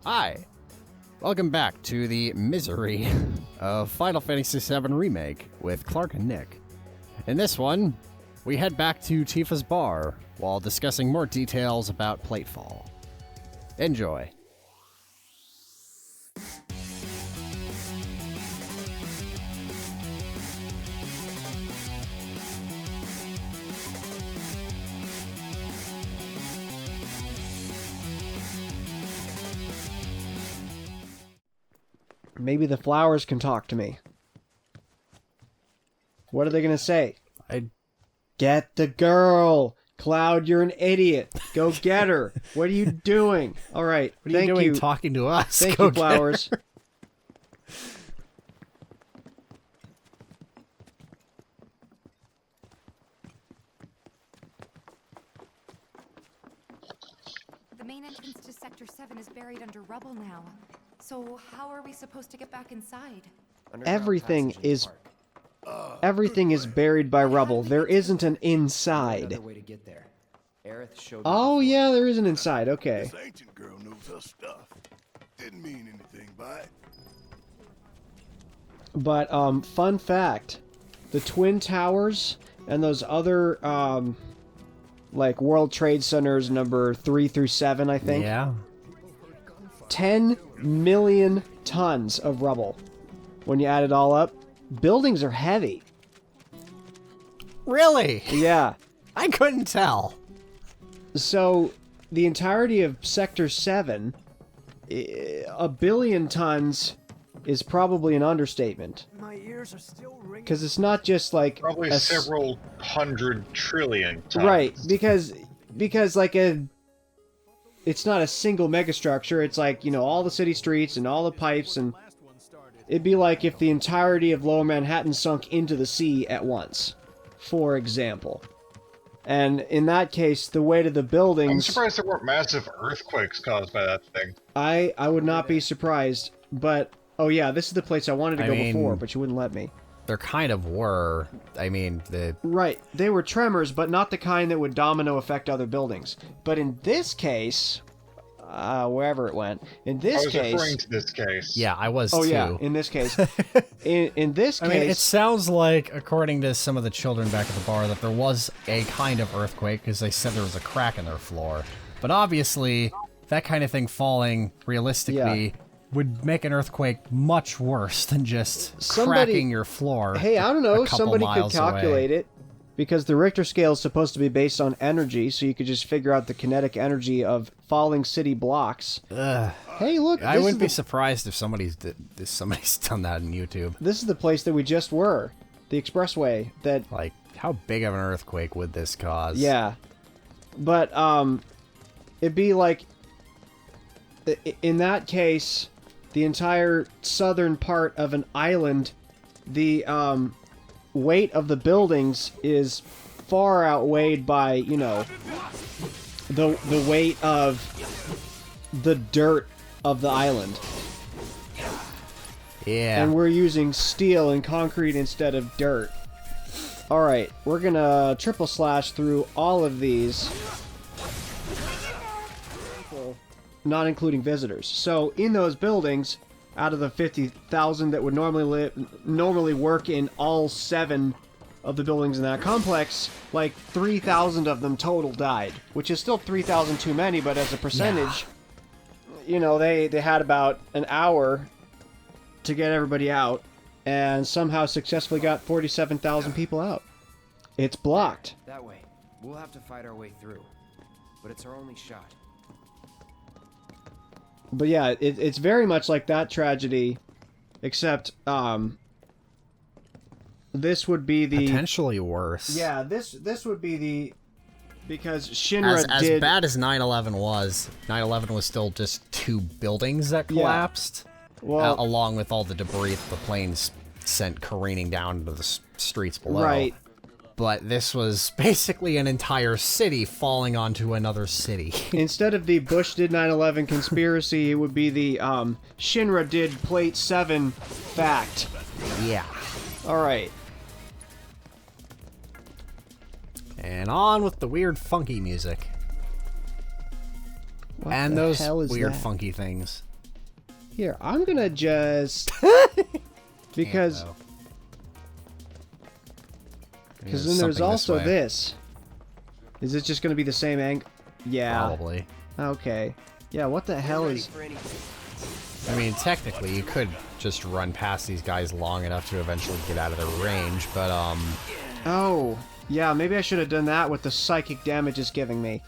Hi! Welcome back to the misery of Final Fantasy VII Remake with Clark and Nick. In this one, we head back to Tifa's bar while discussing more details about Platefall. Enjoy. Maybe the flowers can talk to me. What are they going to say? Get the girl! Cloud, you're an idiot. Go get her. What are you doing? All right. What are you doing talking to us? Thank Go you, flowers. The main entrance to Sector 7 is buried under rubble now. So how are we supposed to get back inside? Everything is buried by rubble. There isn't an inside. Oh yeah, there is an inside. Okay. This ancient girl knows her stuff. Didn't mean anything by it. But fun fact, the Twin Towers and those other like World Trade Centers number 3 through 7, I think. Yeah. 10 million tons of rubble. When you add it all up, buildings are heavy. Really? Yeah. I couldn't tell. So, the entirety of Sector 7, a billion tons is probably an understatement. My ears are still ringing. Because it's not just like... Probably several hundred trillion tons. Right, because like it's not a single megastructure, it's like, you know, all the city streets and all the pipes, and it'd be like if the entirety of Lower Manhattan sunk into the sea at once, for example. And in that case, the weight of the buildings... I'm surprised there weren't massive earthquakes caused by that thing. I would not be surprised, but... Oh yeah, this is the place I wanted to go before, but you wouldn't let me. There kind of were. I mean, the... Right, they were tremors, but not the kind that would domino affect other buildings. But in this case... wherever it went. In this case... I was referring to this case. Yeah, I was Oh too. yeah, in this case. in this case... I mean, it sounds like, according to some of the children back at the bar, that there was a kind of earthquake, because they said there was a crack in their floor. But obviously, that kind of thing falling, realistically, would make an earthquake much worse than just cracking your floor. Hey, I don't know, somebody could calculate away. it. Because the Richter scale is supposed to be based on energy, so you could just figure out the kinetic energy of falling city blocks. Hey, look! I wouldn't be surprised if somebody's done that on YouTube. This is the place that we just were, the expressway. That like, how big of an earthquake would this cause? Yeah, but it'd be like in that case, the entire southern part of an island, the weight of the buildings is far outweighed by, you know, the weight of the dirt of the island. Yeah. And we're using steel and concrete instead of dirt. Alright, we're gonna triple slash through all of these, not including visitors. So in those buildings, out of the 50,000 that would normally work in all 7 of the buildings in that complex, like 3,000 of them total died, which is still 3,000 too many, but as a percentage, you know, they had about an hour to get everybody out, and somehow successfully got 47,000 people out. It's blocked. That way. We'll have to fight our way through, but it's our only shot. But yeah, it's very much like that tragedy, except this would be the... Potentially worse. Yeah, this would be the... Because Shinra as bad as 9/11 was, 9/11 was still just 2 buildings that collapsed, along with all the debris that the planes sent careening down into the streets below. Right. But this was basically an entire city falling onto another city. Instead of the Bush did 9/11 conspiracy, it would be the Shinra did Plate 7 fact. Yeah. Alright. And on with the weird funky music. What and the those hell is weird that? funky things. Here, I'm gonna just... because... Because then there's also this. Is it just gonna be the same angle? Yeah. Probably. Okay. Yeah, what the hell is... I mean, technically, you could just run past these guys long enough to eventually get out of their range, but, Oh, yeah, maybe I should have done that with the psychic damage it's giving me.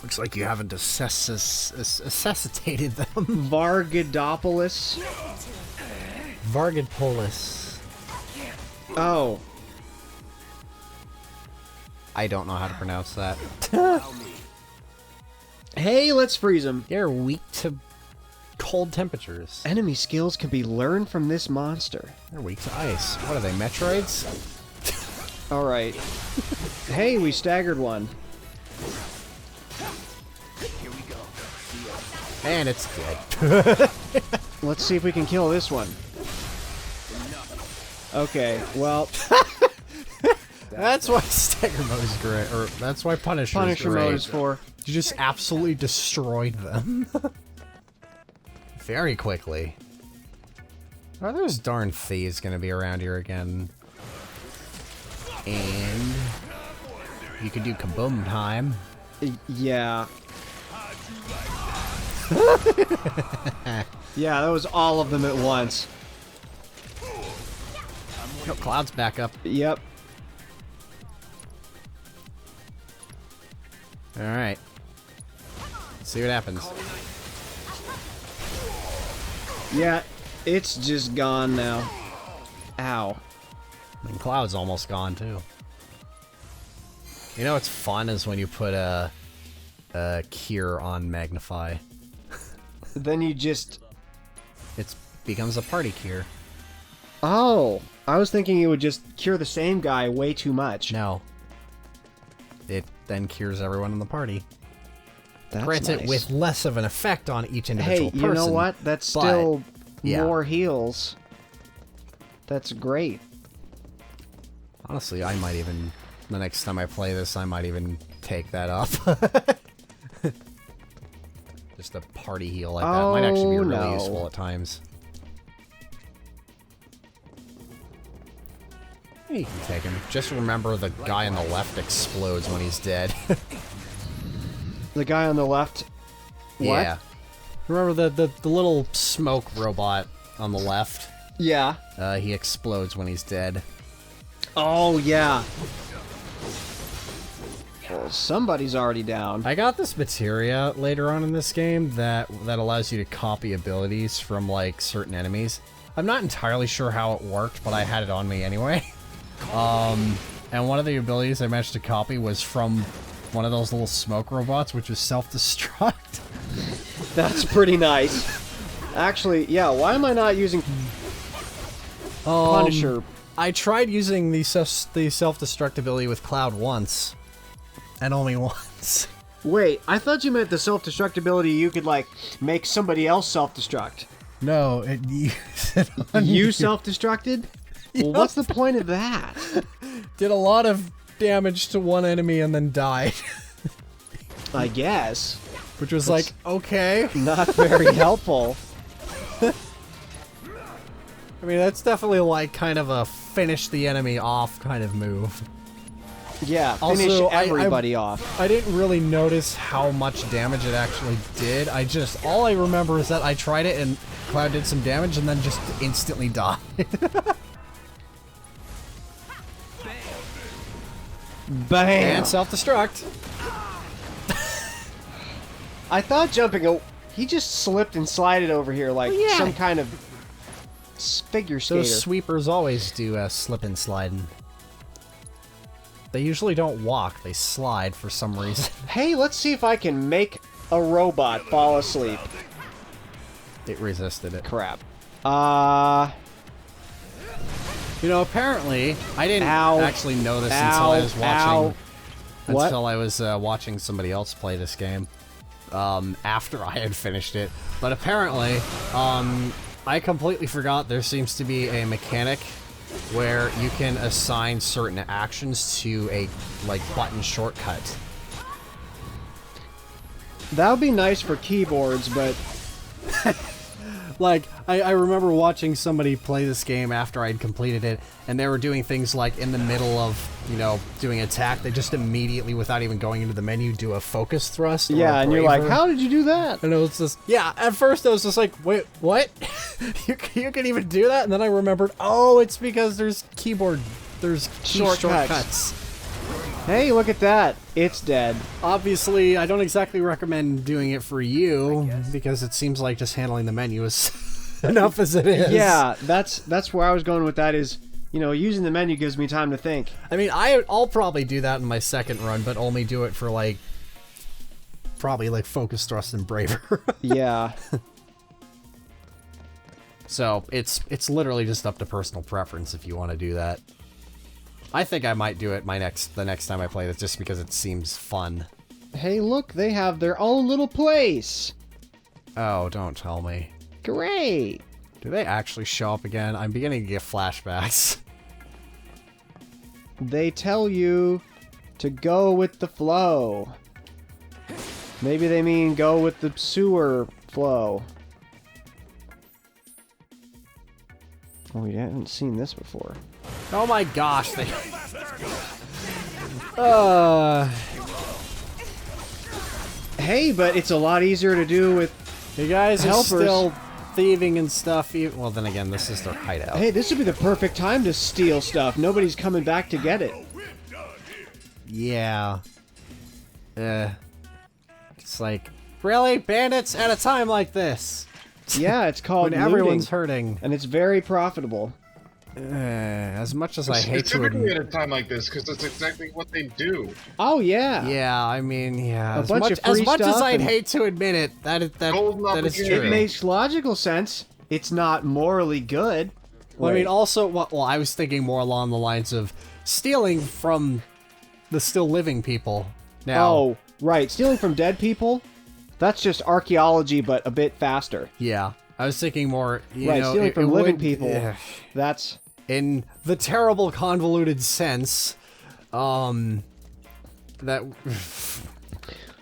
Looks like you haven't necessitated them. Vargadopoulos. Vargadpolis. Oh. I don't know how to pronounce that. Hey, let's freeze them. They're weak to cold temperatures. Enemy skills can be learned from this monster. They're weak to ice. What are they, Metroids? Alright. Hey, we staggered one. And it's dead. Let's see if we can kill this one. Okay, well... That's why Stagger Mode is great, or that's why Punisher is great. Mode is for... You just absolutely destroyed them. Very quickly. Are those darn thieves gonna be around here again? And... you could do kaboom time. Yeah. Yeah, that was all of them at once. Oh, Cloud's back up. Yep. Alright. See what happens. Yeah, it's just gone now. Ow. And Cloud's almost gone, too. You know what's fun is when you put a cure on Magnify. Then you just... It becomes a party cure. Oh, I was thinking it would just cure the same guy way too much. No. It then cures everyone in the party. That's Granted, nice. with less of an effect on each individual person. Hey, you know what? That's but, still yeah. more heals. That's great. Honestly, I might even... The next time I play this, I might even take that up. Just a party heal like that might actually be really useful at times. Yeah, you can take him. Just remember the guy on the left explodes when he's dead. The guy on the left... What? Yeah. Remember the little smoke robot on the left? Yeah. He explodes when he's dead. Oh, yeah. Well, somebody's already down. I got this materia later on in this game that allows you to copy abilities from, like, certain enemies. I'm not entirely sure how it worked, but I had it on me anyway. And one of the abilities I managed to copy was from one of those little smoke robots, which was self-destruct. That's pretty nice. Actually, yeah, why am I not using Punisher? I tried using the self-destruct ability with Cloud once. And only once. Wait, I thought you meant the self-destruct ability you could, like, make somebody else self-destruct. No, it used it on You self-destructed? Yep. Well, what's the point of that? Did a lot of damage to one enemy and then died. I guess. Which was like, okay. Not very helpful. I mean, that's definitely like kind of a finish the enemy off kind of move. Yeah, finish Also, everybody off. I didn't really notice how much damage it actually did. All I remember is that I tried it and Cloud did some damage and then just instantly died. Bam! And self-destruct. I thought jumping... He just slipped and slided over here like some kind of figure skater. Those sweepers always do slip and sliding. They usually don't walk, they slide for some reason. Hey, let's see if I can make a robot fall asleep. It resisted it. Crap. You know, apparently, I didn't Ow. actually know this Ow. until I was watching... What? Until I was watching somebody else play this game. After I had finished it. But apparently, I completely forgot there seems to be a mechanic where you can assign certain actions to a, like, button shortcut. That would be nice for keyboards, but... Like, I remember watching somebody play this game after I'd completed it, and they were doing things like in the middle of, you know, doing attack, they just immediately, without even going into the menu, do a focus thrust. Or yeah, a and you're like, braver. how did you do that? And it was just, yeah, at first I was just like, wait, what? you can even do that? And then I remembered, oh, it's because there's key shortcuts. Hey, look at that. It's dead. Obviously, I don't exactly recommend doing it for you, because it seems like just handling the menu is enough as it is. Yeah, that's where I was going with that is, you know, using the menu gives me time to think. I mean, I'll probably do that in my second run, but only do it for, like, probably, like, focus thrust and braver. Yeah. So, it's literally just up to personal preference if you want to do that. I think I might do it the next time I play this, just because it seems fun. Hey, look, they have their own little place. Oh, don't tell me. Great. Do they actually show up again? I'm beginning to get flashbacks. They tell you to go with the flow. Maybe they mean go with the sewer flow. Oh, we haven't seen this before. Oh my gosh, they... Hey, but it's a lot easier to do with... You guys helpers. are still thieving and stuff. Well, then again, this is their hideout. Hey, this would be the perfect time to steal stuff. Nobody's coming back to get it. Yeah. It's like, really? Bandits at a time like this? Yeah, it's called When looting, everyone's hurting. and it's very profitable. As much as I hate to Specifically admit... at a time like this, because that's exactly what they do. Oh, yeah. Yeah, I mean, yeah. A bunch of free as much as stuff I'd and- hate to admit it, that is Golden true. It makes logical sense. It's not morally good. Well, I Wait. mean, also, well, I was thinking more along the lines of stealing from the still living people. Now, Oh, right. Stealing from dead people? That's just archaeology, but a bit faster. yeah, I was thinking more, you Right, know, stealing it from living would- people. yeah. That's... In the terrible convoluted sense, that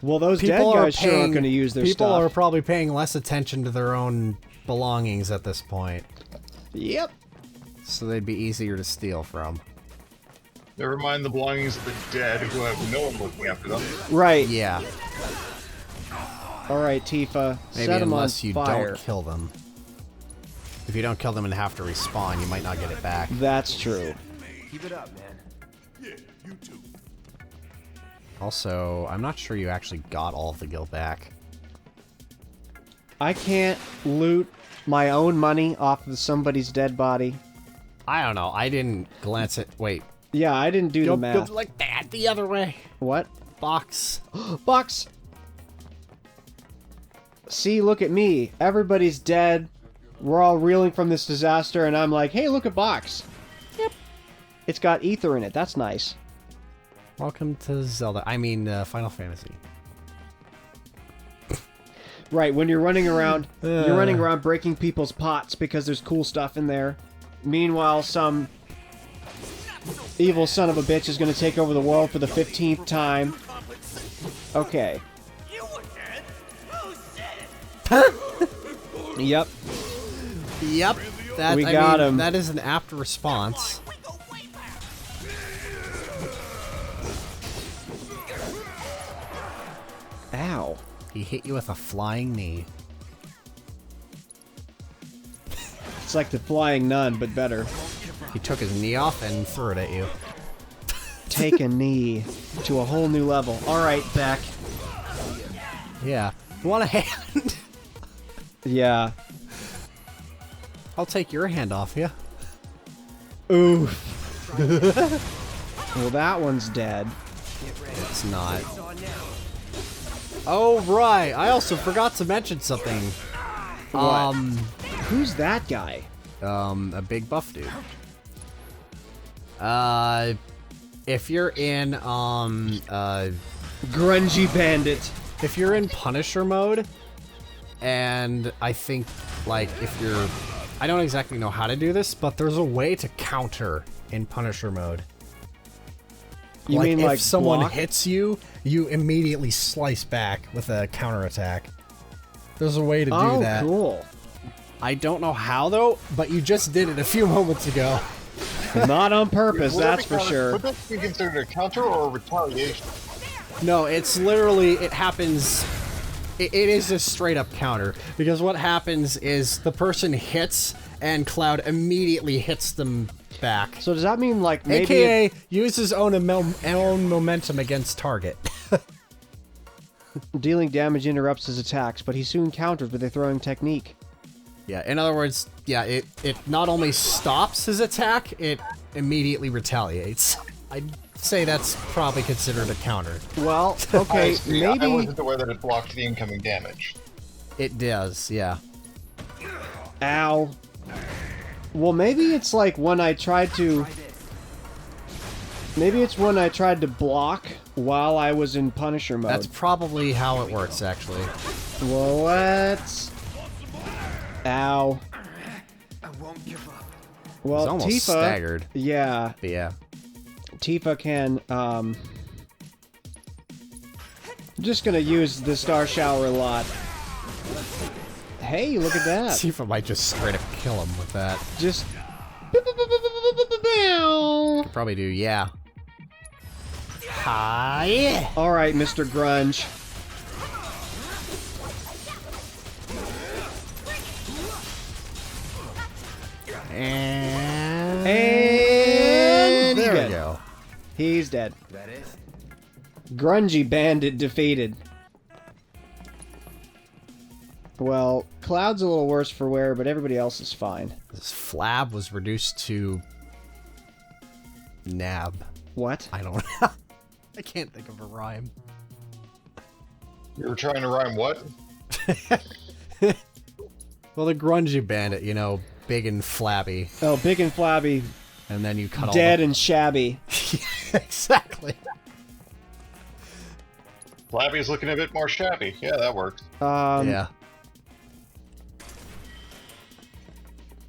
Well, those dead people are guys sure aren't going to use their people stuff. are probably paying less attention to their own belongings at this point, Yep. so they'd be easier to steal from. Never mind the belongings of the dead who have no one looking after them. Right. Yeah, All right, Tifa. maybe set them on unless you fire. don't kill them. If you don't kill them and have to respawn, you might not get it back. That's true. Keep it up, man. Yeah, you too. Also, I'm not sure you actually got all of the gil back. I can't loot my own money off of somebody's dead body. I don't know. I didn't glance at... Wait. Yeah, I didn't do Go the math. like that, the other way. What? Box. Box! See, look at me. Everybody's dead. We're all reeling from this disaster, and I'm like, hey, look at Box. Yep. It's got ether in it. That's nice. Welcome to Zelda. I mean, Final Fantasy. Right, when you're running around, you're running around breaking people's pots because there's cool stuff in there. Meanwhile, some evil son of a bitch is going to take over the world for the 15th time. Okay. Yep. Yep. That, We got him. That is an apt response. Ow. He hit you with a flying knee. It's like the flying nun, but better. He took his knee off and threw it at you. Take a knee to a whole new level. Alright, Beck. Yeah. You want a hand? Yeah. I'll take your hand off you. Oof. Well, that one's dead. It's not. Oh, right. I also forgot to mention something. What? Who's that guy? A big buff dude. If you're in, Grungy Bandit. if you're in Punisher mode, and I think, like, if you're... I don't exactly know how to do this, but there's a way to counter in Punisher mode. You mean like if someone block? hits you, you immediately slice back with a counterattack. There's a way to do that. Oh, cool. I don't know how though, but you just did it a few moments ago. Not on purpose, Would that's that for sure. Would that be considered a counter or a retaliation? No, it's literally, it happens, it is a straight up counter. Because what happens is the person hits, and Cloud immediately hits them back. So does that mean like maybe... AKA, uses own momentum against target. Dealing damage interrupts his attacks, but he soon counters with a throwing technique. Yeah, in other words, yeah, it not only stops his attack, it immediately retaliates. I'd say that's probably considered a counter. Well, okay, I maybe... wasn't aware that it blocked the incoming damage. It does, yeah. Ow. Well, maybe it's like when I tried to... Maybe it's when I tried to block while I was in Punisher mode. That's probably how it works, actually. Well, let's... Ow. I won't give up. Well, He's almost Tifa... staggered. Yeah. But yeah. Tifa can, I'm just gonna use the Star Shower a lot. Hey, look at that. See if I might just straight up kill him with that. Just... Could probably do, yeah. Hi. Alright, Mr. Grunge. And He's there we dead. go. He's dead. That it? Grungy Bandit defeated. Well, Cloud's a little worse for wear, but everybody else is fine. This flab was reduced to nab. What? I don't know. I can't think of a rhyme. You were trying to rhyme what? Well, the grungy bandit, you know, big and flabby, Oh, big and flabby, and then you cut all dead the... and shabby. Exactly. Flabby's looking a bit more shabby. Yeah, that works. Yeah.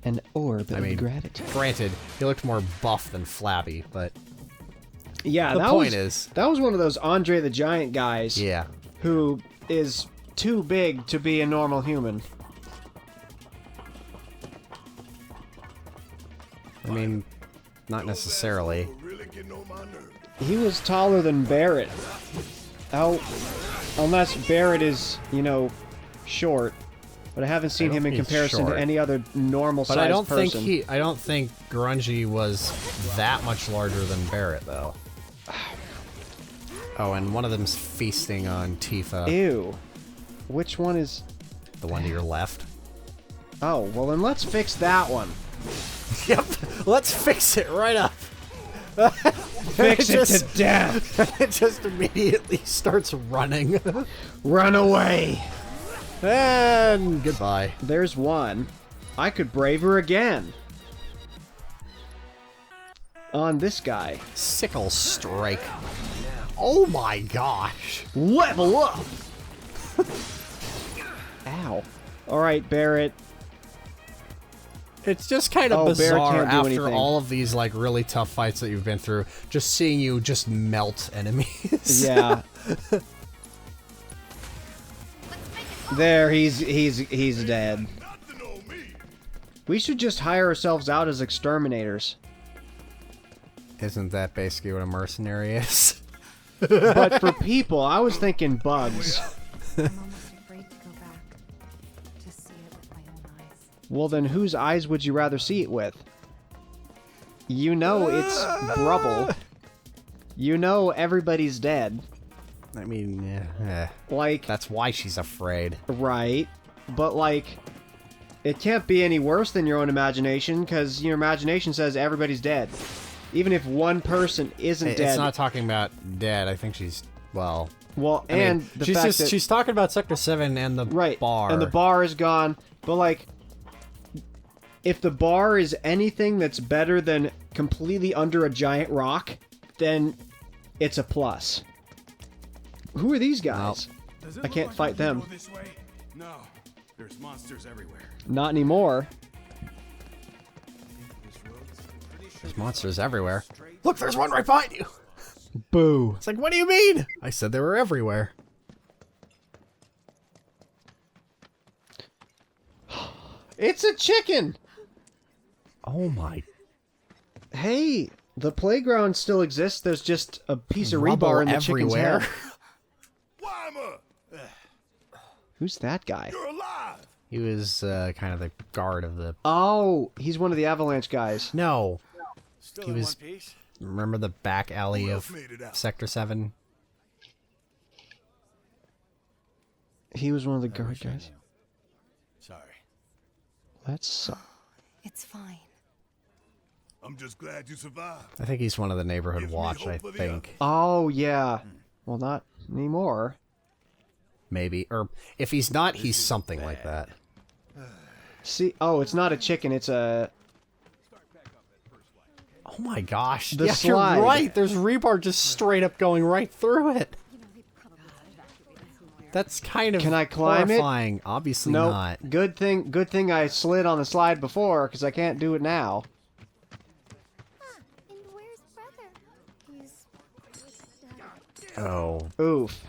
An orb I of mean, gratitude. Granted, he looked more buff than flabby, but Yeah, the that point was, is... that was one of those Andre the Giant guys. Yeah. Who is too big to be a normal human. I mean, not necessarily. Really getting on my nerves. He was taller than Barrett. Oh, unless Barrett is, you know, short. But I haven't seen him in he's comparison short. to any other normal But sized I don't person. I don't think Grungy was that much larger than Barrett, though. Oh, and one of them's feasting on Tifa. Ew. Which one is... The one to your left. Oh, well then let's fix that one. Yep. Let's fix it right up. Fix it to death. It just immediately starts running. Run away. And goodbye. There's one. I could brave her again. On this guy. Sickle strike. Oh my gosh. Level up! Ow. Alright, Barrett. It's just kind of Oh, Barrett bizarre can't do after anything. all of these like really tough fights that you've been through, just seeing you just melt enemies. Yeah. There, he's dead. Nothing on me. We should just hire ourselves out as exterminators. Isn't that basically what a mercenary is? But for people, I was thinking bugs. I'm almost afraid to go back. To see it with my own eyes. Well then, whose eyes would you rather see it with? You know it's Brubble. You know everybody's dead. I mean, Like, that's why she's afraid. right. But like, it can't be any worse than your own imagination, because your imagination says everybody's dead. Even if one person isn't dead. It's not talking about dead. I think she's, well... Well, I mean, and the fact that... she's talking about Sector 7 and the right, bar. and the bar is gone. But like, if the bar is anything that's better than completely under a giant rock, then it's a plus. Who are these guys? Does it I look can't like fight we can them. go this way? No, there's monsters everywhere. Not anymore. This road's pretty sure There's monsters everywhere. Look, there's one right behind you! Boo. It's like, what do you mean? I said they were everywhere. It's a chicken! Oh my. Hey, the playground still exists. There's just a piece of Rubble rebar in the chicken's everywhere. head. Weimer! Who's that guy? You're alive! He was kind of the guard of the... Oh, he's one of the Avalanche guys. No. Still He in was- one piece? Remember the back alley Who else of made it out? Sector 7? He was one of the I guard wish I guys. knew. Sorry. That sucks. It's fine. I'm just glad you survived. I think he's one of the neighborhood Gives me watch, I hope for the think. Oh, yeah. Well, not anymore. Maybe. Or if he's not, he's something like that. See, oh, it's not a chicken, it's a... Oh my gosh. The yeah, slide. you're right. There's rebar just straight up going right through it. That's kind of Can I climb it? horrifying. Obviously Nope. not. Good thing I slid on the slide before, because I can't do it now. And where's brother? He's Oh. Oof.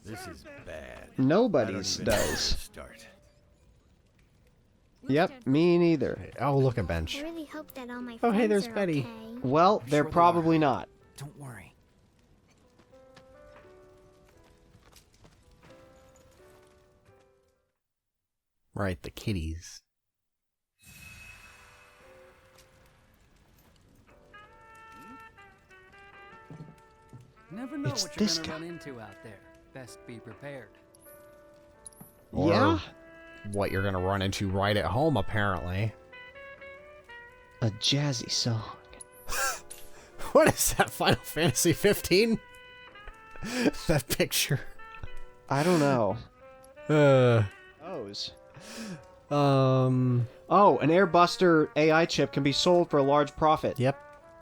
This is bad. Nobody's I don't even know where to does. start. Yep, me neither. Oh, look, a bench. I really hope that all my Oh, hey, friends there's are Betty. okay. Well, they're sure they probably not. Don't worry. Right, the kitties. Never know It's what you're this gonna guy. run into out there. Best be prepared. Or Yeah? what you're gonna run into right at home, apparently. A jazzy song. What is that, Final Fantasy 15? That picture. I don't know. Uh, Those. um, Oh, an Airbuster AI chip can be sold for a large profit. yep.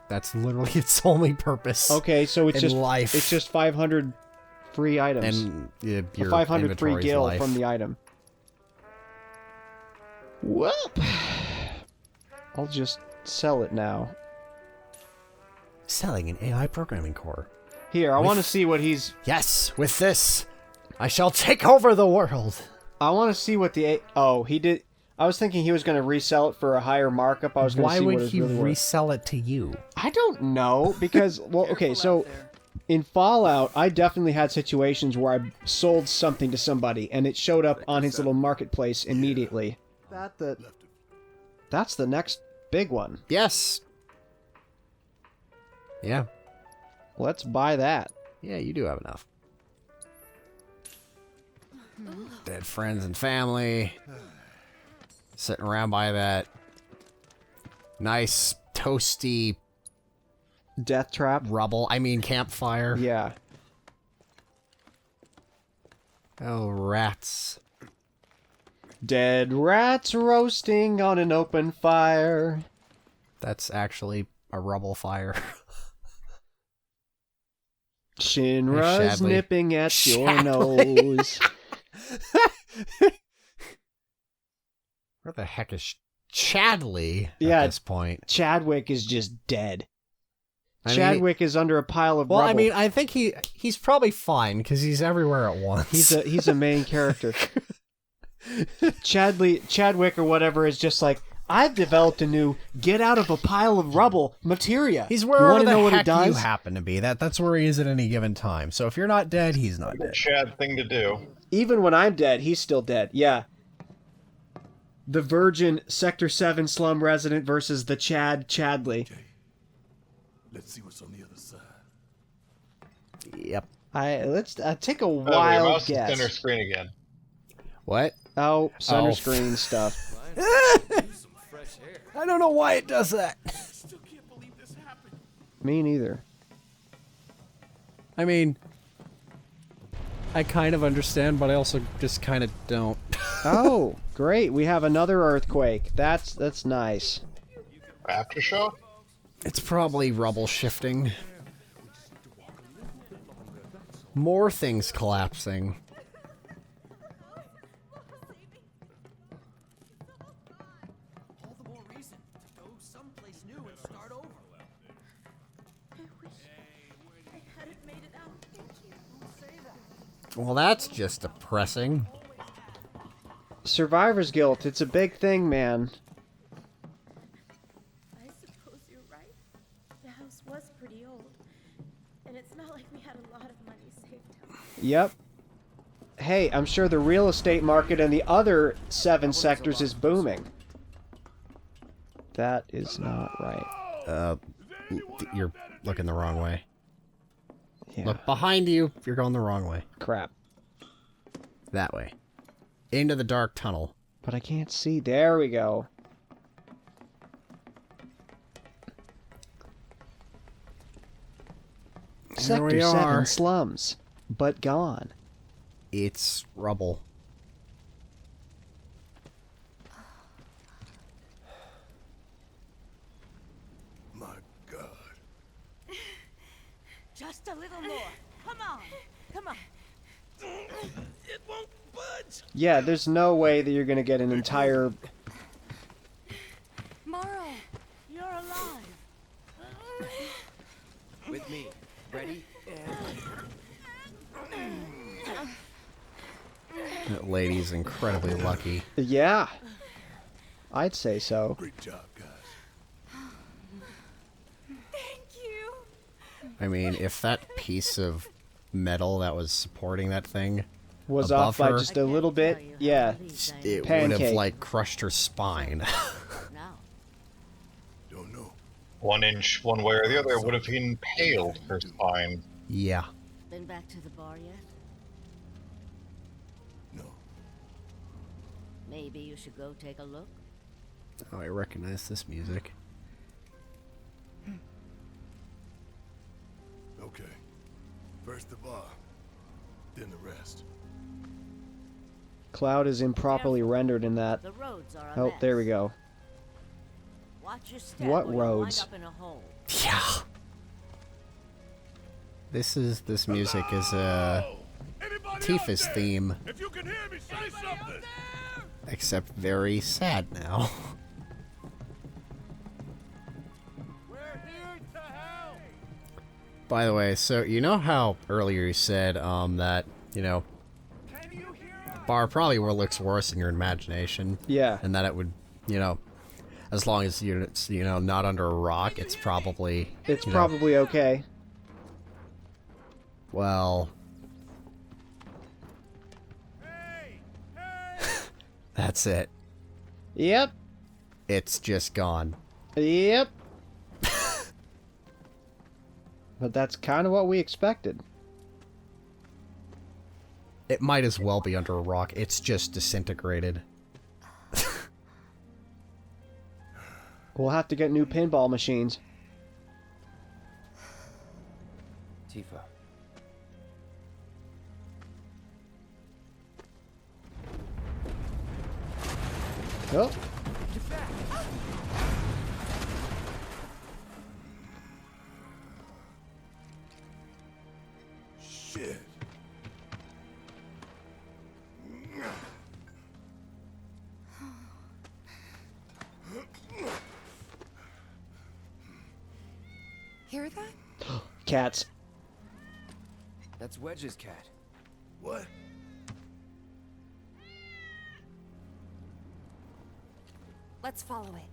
That's literally its only purpose. Okay, so it's In just life. it's just 500 free items. And your 500 free inventory's gil life. from the item. Well, I'll just sell it now. Selling an AI programming core. Here, I want to see what he's... Yes, with this, I shall take over the world. I want to see what the... Oh, he did... I was thinking he was going to resell it for a higher markup. I was going to Why see would what it's he really worth. resell it to you? I don't know, because... Well, okay, Careful so... out there. In Fallout, I definitely had situations where I sold something to somebody, and it showed up on his little marketplace immediately. That's the next big one. Yes. Yeah. Let's buy that. Yeah, you do have enough. Dead friends and family. Sitting around by that nice, toasty Death trap. rubble. I mean, campfire. Yeah. Oh, rats. Dead rats roasting on an open fire. That's actually a rubble fire. Shinra's Shadley. nipping at your Shadley. nose. Where the heck is Chadley Yeah. at this point? Chadwick is just dead. I mean, Chadwick is under a pile of well, rubble. I mean, I think he's probably fine because he's everywhere at once. he's a main character. Chadwick or whatever is just like, I've developed a new get out of a pile of rubble materia. He's You wherever wanna the know what he heck you does? happen to be. That's where he is at any given time. So if you're not dead, he's not dead. Chad thing to do. Even when I'm dead, he's still dead. Yeah. The virgin Sector 7 slum resident versus the Chadley. Let's see what's on the other side. Yep. Let's take a Oh, your wild mouse is guess. center screen again. What? Oh, center Oh. screen stuff. I don't know why it does that. Me neither. I mean, I kind of understand, but I also just kind of don't. Oh, great. We have another earthquake. That's nice. Aftershock? It's probably rubble shifting. More things collapsing. All the more reason to go someplace new and start over. Well, that's just depressing. Survivor's guilt. It's a big thing, man. I suppose you're right. The house was pretty old. And it's not like we had a lot of money saved up. Yep. Hey, I'm sure the real estate market in the other 7 sectors is booming. That is not right. You're looking the wrong way. Yeah. Look behind you. You're going the wrong way. Crap. That way. Into the dark tunnel. But I can't see. There we go. There we Sector 7 are. slums. But gone. It's rubble. My God. Just a little more. Come on. Come on. It won't budge. Yeah, there's no way that you're gonna get an entire... Morrow! You're alive. With me. Ready? That lady's incredibly lucky. Yeah. I'd say so. Great job, guys. Thank you. I mean, if that piece of metal that was supporting that thing Was above off by her, just a little bit. Yeah. it would have, pancake. like, crushed her spine. Don't know. 1 inch one way or the other would have impaled her spine. Yeah. Been back to the bar yet? No. Maybe you should go take a look. Oh, I recognize this music. Okay. First the bar, then the rest. Cloud is improperly rendered in that. The roads are Oh, there we go. Watch your step What or you'll wind roads? up in a hole. Yeah. This music is Tifa's theme, If you can hear me, say something. except very sad now. We're here to help. By the way, so you know how earlier you said that, you know, the bar probably looks worse in your imagination, Yeah. and that it would, you know, as long as it's, you know, not under a rock, it's probably It's you know, probably okay. well, that's it. Yep. It's just gone. Yep. But that's kind of what we expected. It might as well be under a rock. It's just disintegrated. We'll have to get new pinball machines. Tifa. Oh. Shit. Hear that? Cats. That's Wedge's cat. What? Let's follow it.